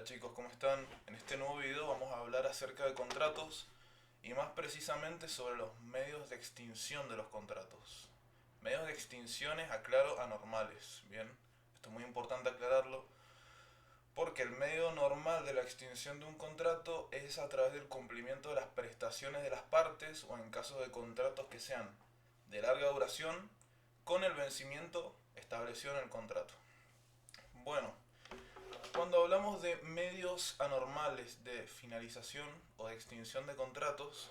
Hola chicos, ¿cómo están? En este nuevo video vamos a hablar acerca de contratos y más precisamente sobre los medios de extinción de los contratos. Medios de extinciones, aclaro, anormales, ¿bien? Esto es muy importante aclararlo porque el medio normal de la extinción de un contrato es a través del cumplimiento de las prestaciones de las partes o en caso de contratos que sean de larga duración con el vencimiento establecido en el contrato. Bueno, cuando hablamos de medios anormales de finalización o de extinción de contratos,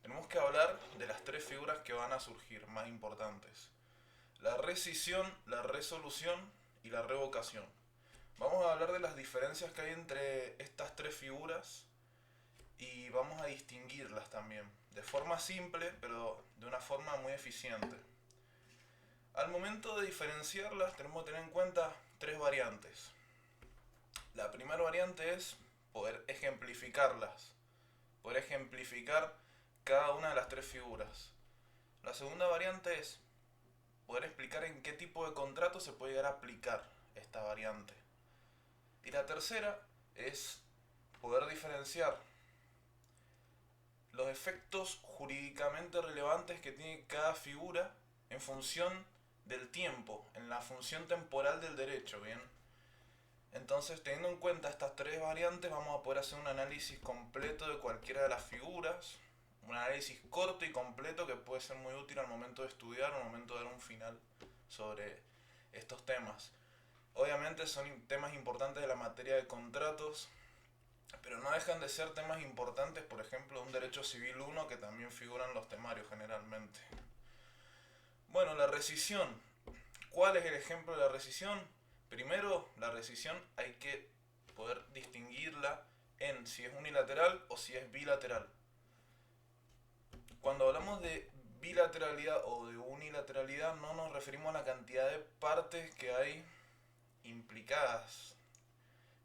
tenemos que hablar de las tres figuras que van a surgir más importantes. La rescisión, la resolución y la revocación. Vamos a hablar de las diferencias que hay entre estas tres figuras y vamos a distinguirlas también, de forma simple pero de una forma muy eficiente. Al momento de diferenciarlas tenemos que tener en cuenta tres variantes. La primera variante es poder ejemplificarlas, poder ejemplificar cada una de las tres figuras. La segunda variante es poder explicar en qué tipo de contrato se puede llegar a aplicar esta variante. Y la tercera es poder diferenciar los efectos jurídicamente relevantes que tiene cada figura en función del tiempo, en la función temporal del derecho, ¿bien? Entonces, teniendo en cuenta estas tres variantes, vamos a poder hacer un análisis completo de cualquiera de las figuras, un análisis corto y completo que puede ser muy útil al momento de estudiar o al momento de dar un final sobre estos temas. Obviamente son temas importantes de la materia de contratos, pero no dejan de ser temas importantes, por ejemplo, un derecho civil 1 que también figuran en los temarios generalmente. Bueno, la rescisión. ¿Cuál es el ejemplo de la rescisión? Primero, la rescisión hay que poder distinguirla en si es unilateral o si es bilateral. Cuando hablamos de bilateralidad o de unilateralidad no nos referimos a la cantidad de partes que hay implicadas,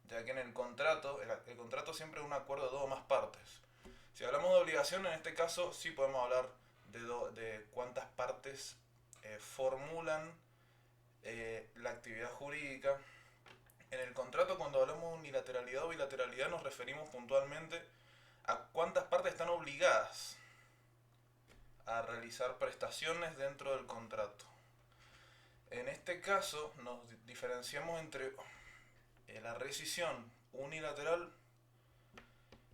ya que en el contrato siempre es un acuerdo de dos o más partes. Si hablamos de obligación, en este caso sí podemos hablar de cuántas partes formulan la actividad jurídica. En el contrato, cuando hablamos de unilateralidad o bilateralidad, nos referimos puntualmente a cuántas partes están obligadas a realizar prestaciones dentro del contrato. En este caso, nos diferenciamos entre la rescisión unilateral.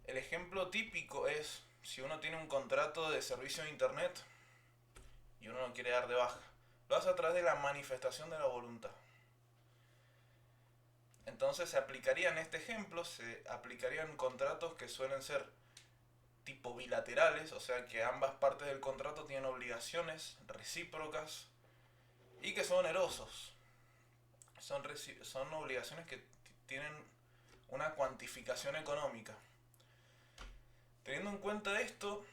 El ejemplo típico es si uno tiene un contrato de servicio de internet y uno no quiere dar de baja. Lo hace a través de la manifestación de la voluntad. Entonces se aplicaría en este ejemplo, se aplicarían contratos que suelen ser tipo bilaterales, o sea que ambas partes del contrato tienen obligaciones recíprocas y que son onerosos. Son obligaciones que tienen una cuantificación económica. Teniendo en cuenta esto,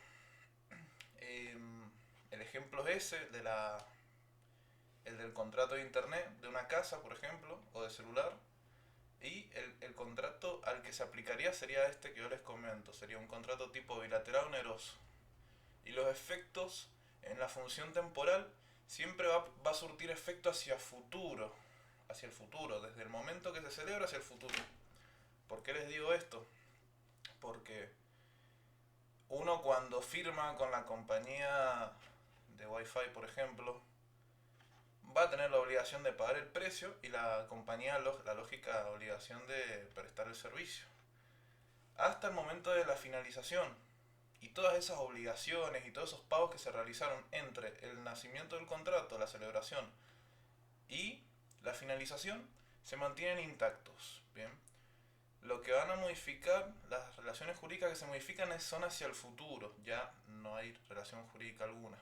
el ejemplo es ese, el del contrato de internet, de una casa, por ejemplo, o de celular. Y el contrato al que se aplicaría sería este que yo les comento. Sería un contrato tipo bilateral oneroso. Y los efectos en la función temporal siempre va a surtir efecto hacia el futuro, desde el momento que se celebra hacia el futuro. ¿Por qué les digo esto? Porque uno cuando firma con la compañía de Wi-Fi, por ejemplo, va a tener la obligación de pagar el precio y la compañía la lógica obligación de prestar el servicio. Hasta el momento de la finalización. Y todas esas obligaciones y todos esos pagos que se realizaron entre el nacimiento del contrato, la celebración y la finalización se mantienen intactos. Bien. Lo que van a modificar, las relaciones jurídicas que se modifican son hacia el futuro. Ya no hay relación jurídica alguna.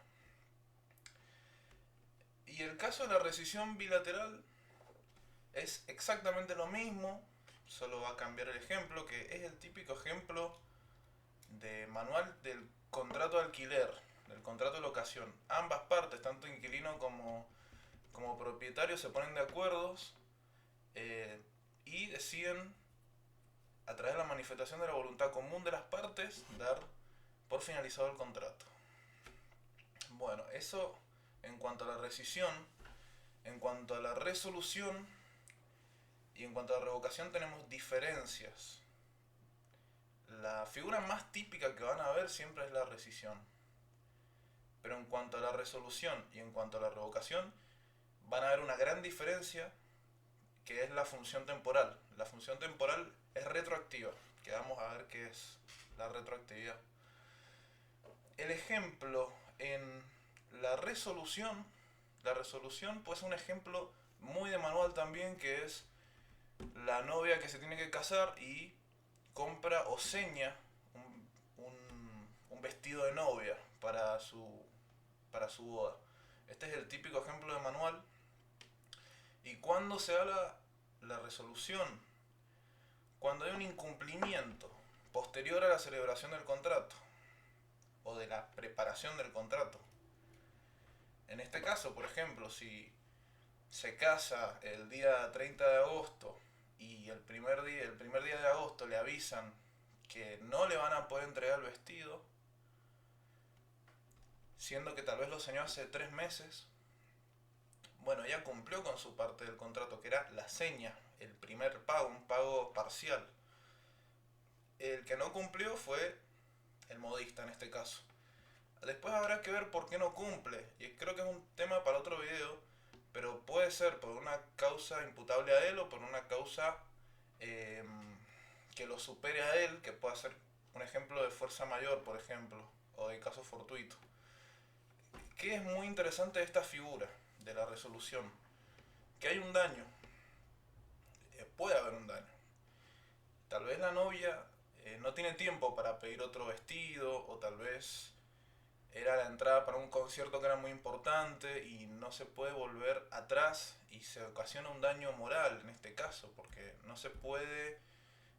Y el caso de la rescisión bilateral es exactamente lo mismo, solo va a cambiar el ejemplo, que es el típico ejemplo de manual del contrato de alquiler, del contrato de locación. Ambas partes, tanto inquilino como propietario, se ponen de acuerdo y deciden, a través de la manifestación de la voluntad común de las partes, dar por finalizado el contrato. Bueno, eso en cuanto a la rescisión. En cuanto a la resolución, Y en cuanto a la revocación tenemos diferencias. La figura más típica que van a ver siempre es la rescisión. Pero en cuanto a la resolución y en cuanto a la revocación, van a ver una gran diferencia, que es la función temporal. La función temporal es retroactiva, que vamos a ver qué es la retroactividad. El ejemplo en la resolución pues es un ejemplo muy de manual también, que es la novia que se tiene que casar y compra o seña un vestido de novia para su boda. Este es el típico ejemplo de manual. ¿Y cuándo se da la resolución? Cuando hay un incumplimiento posterior a la celebración del contrato o de la preparación del contrato. En este caso, por ejemplo, si se casa el día 30 de agosto y el primer día de agosto le avisan que no le van a poder entregar el vestido, siendo que tal vez lo señaló hace 3 meses, bueno, ella cumplió con su parte del contrato, que era la seña, el primer pago, un pago parcial. El que no cumplió fue el modista en este caso. Después habrá que ver por qué no cumple, y creo que es un tema para otro video, pero puede ser por una causa imputable a él o por una causa eh, que lo supere a él, que pueda ser un ejemplo de fuerza mayor, por ejemplo, o de caso fortuito. ¿Qué es muy interesante de esta figura de la resolución? Que hay un daño, puede haber un daño. Tal vez la novia no tiene tiempo para pedir otro vestido, o tal vez era la entrada para un concierto que era muy importante y no se puede volver atrás y se ocasiona un daño moral en este caso, porque no se puede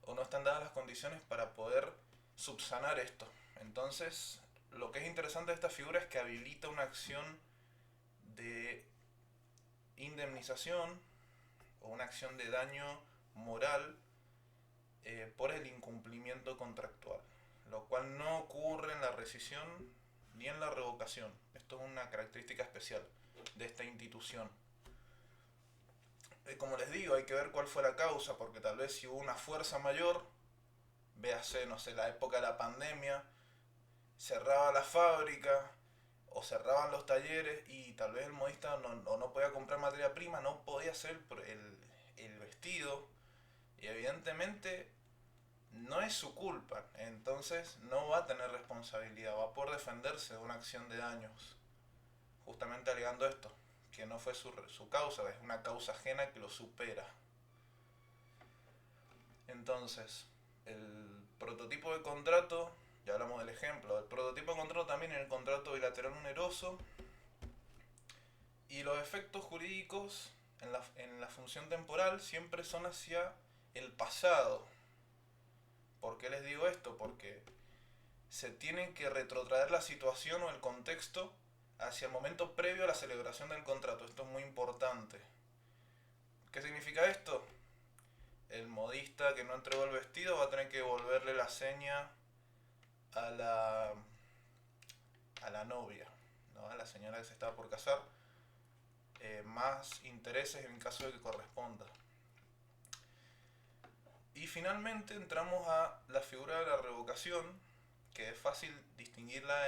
o no están dadas las condiciones para poder subsanar esto. Entonces, lo que es interesante de esta figura es que habilita una acción de indemnización o una acción de daño moral por el incumplimiento contractual, lo cual no ocurre en la rescisión ni en la revocación. Esto es una característica especial de esta institución. Como les digo, hay que ver cuál fue la causa, porque tal vez si hubo una fuerza mayor, véase, no sé, la época de la pandemia, cerraba la fábrica o cerraban los talleres y tal vez el modista no podía comprar materia prima, no podía hacer el vestido, y evidentemente no es su culpa, entonces no va a tener responsabilidad, va a poder defenderse de una acción de daños, justamente alegando esto, que no fue su causa, es una causa ajena que lo supera. Entonces, el prototipo de contrato, ya hablamos del ejemplo, el prototipo de contrato también en el contrato bilateral oneroso, y los efectos jurídicos en la función temporal siempre son hacia el pasado. ¿Por qué les digo esto? Porque se tiene que retrotraer la situación o el contexto hacia el momento previo a la celebración del contrato. Esto es muy importante. ¿Qué significa esto? El modista que no entregó el vestido va a tener que devolverle la seña a la novia, ¿no? A la señora que se estaba por casar, más intereses en caso de que corresponda. Y finalmente entramos a la figura de la revocación, que es fácil distinguirla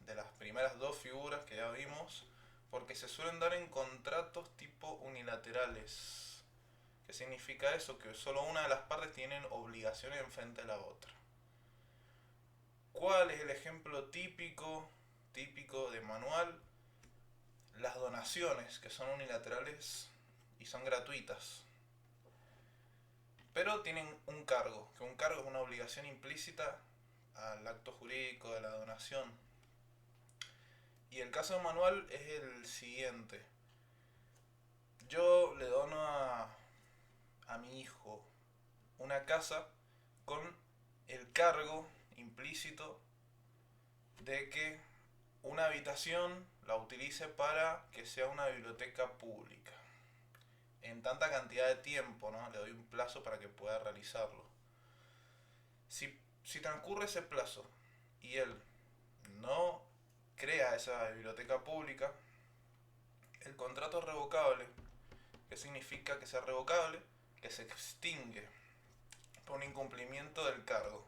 de las primeras dos figuras que ya vimos, porque se suelen dar en contratos tipo unilaterales. ¿Qué significa eso? Que solo una de las partes tiene obligaciones en frente de la otra. ¿Cuál es el ejemplo típico de manual? Las donaciones, que son unilaterales y son gratuitas, pero tienen un cargo, que un cargo es una obligación implícita al acto jurídico de la donación. Y el caso de manual es el siguiente. Yo le dono a mi hijo una casa con el cargo implícito de que una habitación la utilice para que sea una biblioteca pública. En tanta cantidad de tiempo, ¿no? Le doy un plazo para que pueda realizarlo. Si transcurre ese plazo y él no crea esa biblioteca pública, el contrato es revocable. ¿Qué significa que sea revocable? que se extingue por un incumplimiento del cargo.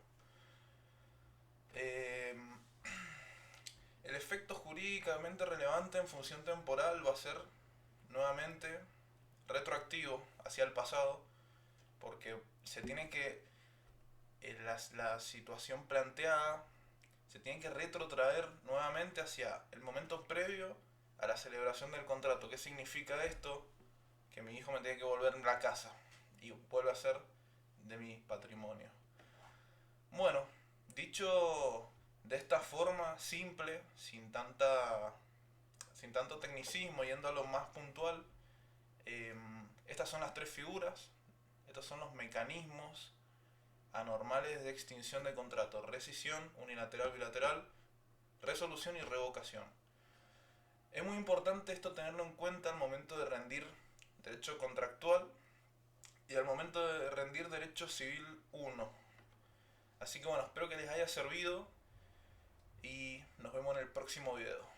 El efecto jurídicamente relevante en función temporal va a ser nuevamente retroactivo hacia el pasado, porque se tiene que, la situación planteada se tiene que retrotraer nuevamente hacia el momento previo a la celebración del contrato. ¿Qué significa esto? Que mi hijo me tiene que volver en la casa y vuelve a ser de mi patrimonio. Bueno, dicho de esta forma simple, sin tanto tecnicismo, yendo a lo más puntual, estas son las tres figuras, estos son los mecanismos anormales de extinción de contrato: rescisión, unilateral, bilateral, resolución y revocación. Es muy importante esto tenerlo en cuenta al momento de rendir derecho contractual y al momento de rendir derecho civil 1. Así que bueno, espero que les haya servido y nos vemos en el próximo video.